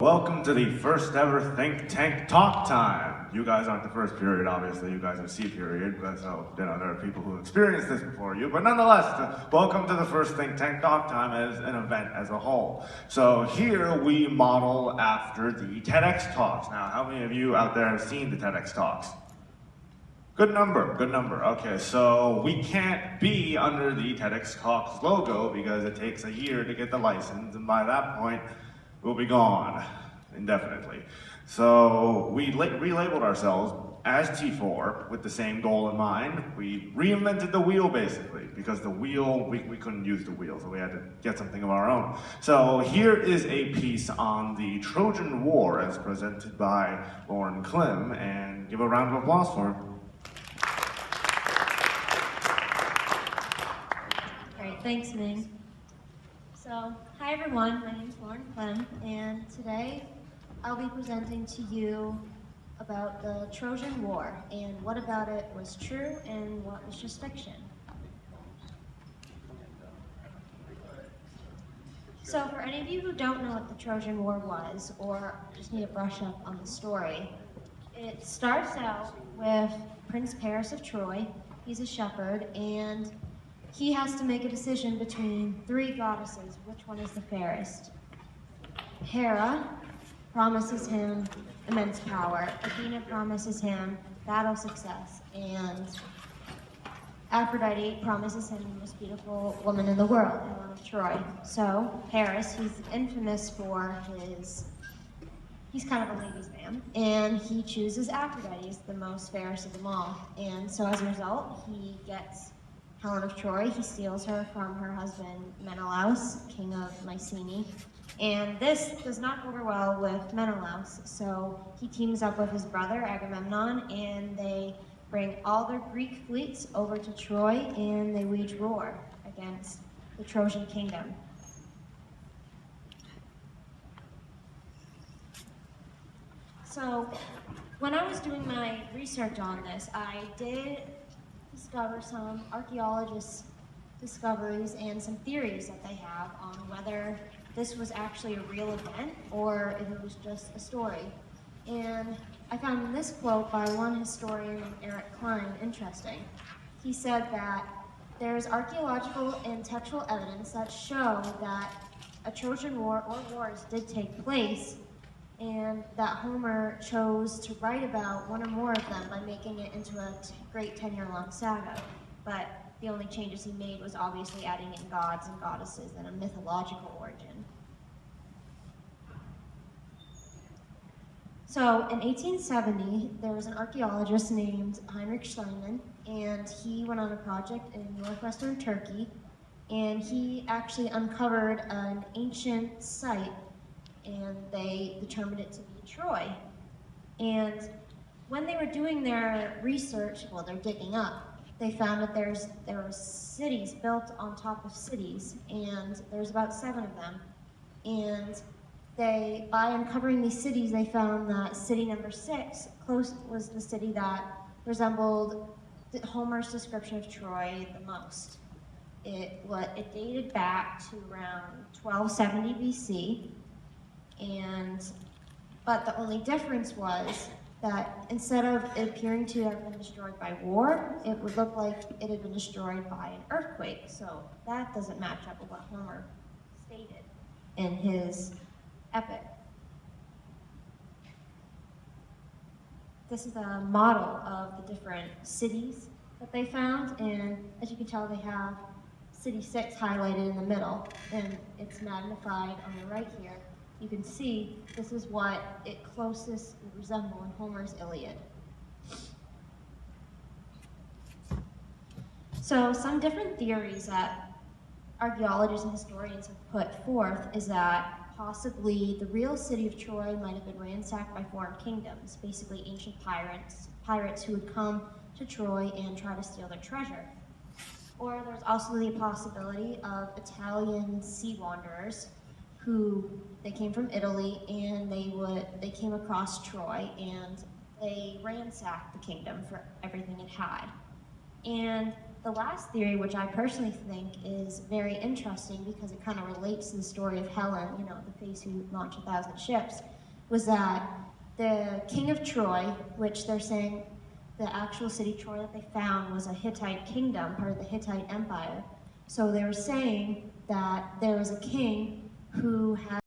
Welcome to the first ever Think Tank Talk Time. You guys aren't the first period, obviously. You guys are C period, but so there are people who experienced this before you. But nonetheless, welcome to the first Think Tank Talk Time as an event as a whole. So here we model after the TEDx Talks. Now, how many of you out there have seen the TEDx Talks? Good number, good number. Okay, so we can't be under the TEDx Talks logo because it takes a year to get the license, and by that point, we'll be gone indefinitely. So we relabeled ourselves as T4 with the same goal in mind. We reinvented the wheel basically because the wheel, we couldn't use the wheel, so we had to get something of our own. So here is a piece on the Trojan War as presented by Klim, and give a round of applause for him. Great, thanks, Ming. So, hi everyone, my name is Klim, and today I'll be presenting to you about the Trojan War and what about it was true and what was just fiction. So for any of you who don't know what the Trojan War was, or just need a brush up on the story, it starts out with Prince Paris of Troy. He's a shepherd, and he has to make a decision between three goddesses. Which one is the fairest? Hera promises him immense power. Athena promises him battle success. And Aphrodite promises him the most beautiful woman in the world, Helen of Troy. So Paris, he's infamous for he's kind of a ladies' man, and he chooses Aphrodite as the most fairest of them all. And so as a result, he gets Helen of Troy. He steals her from her husband Menelaus, king of Mycenae. And this does not go over well with Menelaus, so he teams up with his brother Agamemnon, and they bring all their Greek fleets over to Troy, and they wage war against the Trojan kingdom. So when I was doing my research on this, I did discover some archaeologists' discoveries and some theories that they have on whether this was actually a real event or if it was just a story. And I found this quote by one historian, Eric Klim, interesting. He said that there's archaeological and textual evidence that show that a Trojan War or wars did take place, and that Homer chose to write about one or more of them by making it into a great 10-year-long saga. But the only changes he made was obviously adding in gods and goddesses and a mythological origin. So in 1870, there was an archaeologist named Heinrich Schliemann, and he went on a project in northwestern Turkey, and he actually uncovered an ancient site, and they determined it to be Troy. And when they were doing their research, well, they're digging up, they found that there were cities built on top of cities, and there's about 7 of them. And by uncovering these cities, they found that city number 6 was the city that resembled Homer's description of Troy the most. It dated back to around 1270 BC. But the only difference was that instead of it appearing to have been destroyed by war, it would look like it had been destroyed by an earthquake. So that doesn't match up with what Homer stated in his epic. This is a model of the different cities that they found, and as you can tell, they have City 6 highlighted in the middle, and it's magnified on the right here. You can see this is what it closest would resemble in Homer's Iliad. So some different theories that archaeologists and historians have put forth is that possibly the real city of Troy might have been ransacked by foreign kingdoms, basically ancient pirates who would come to Troy and try to steal their treasure. Or there's also the possibility of Italian sea wanderers they came from Italy, and they came across Troy, and they ransacked the kingdom for everything it had. And the last theory, which I personally think is very interesting because it kind of relates to the story of Helen, you know, the face who launched 1,000 ships, was that the king of Troy, which they're saying the actual city Troy that they found was a Hittite kingdom, part of the Hittite Empire. So they were saying that there was a king who had